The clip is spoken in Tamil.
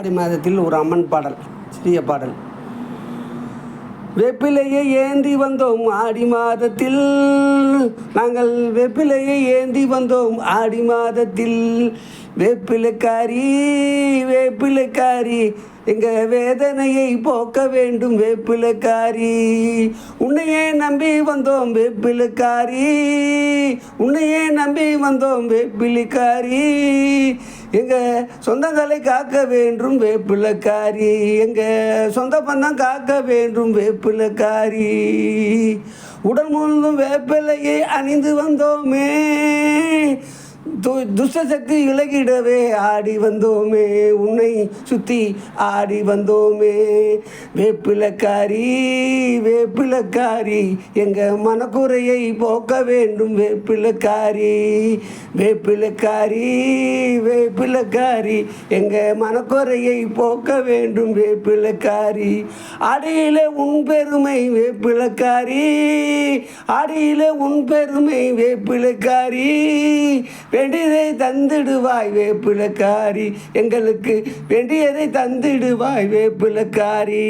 ஆடி மாதத்தில் ஒரு அம்மன் பாடல், சிறிய பாடல். வேப்பிலையை ஏந்தி வந்தோம் ஆடி மாதத்தில், நாங்கள் வேப்பிலையை ஏந்தி வந்தோம் ஆடி மாதத்தில். வேப்பிலைக்காரி வேப்பிலைக்காரி, எங்கள் வேதனையை போக்க வேண்டும் வேப்பிலைக்காரி. உன்னையே நம்பி வந்தோம் வேப்பிலைக்காரி, உன்னையே நம்பி வந்தோம் வேப்பிலைக்காரி. எங்கள் சொந்தங்களை காக்க வேண்டும் வேப்பிலைக்காரி, எங்கள் சொந்த பந்தம் காக்க வேண்டும் வேப்பிலைக்காரி. உடல் முழுதும் வேப்பிலையை அணிந்து வந்தோமே, துஷ்டசக்தி விலகிடவே ஆடி வந்தோமே, உன்னை சுற்றி ஆடி வந்தோமே. வேப்பிலைக்காரி வேப்பிலைக்காரி, எங்கள் மனக்குறையை போக்க வேண்டும் வேப்பிலைக்காரி. வேப்பிலைக்காரி வேப்பிலைக்காரி, எங்கள் மனக்குறையை போக்க வேண்டும் வேப்பிலைக்காரி. ஆடியிலே உன் பெருமை வேப்பிலைக்காரி, ஆடியிலே உன் பெருமை வேப்பிலைக்காரி. வேண்டியதை தந்திடுவாய் வேப்பிலைக்காரி, எங்களுக்கு வேண்டியதை தந்திடுவாய் வேப்பிலைக்காரி.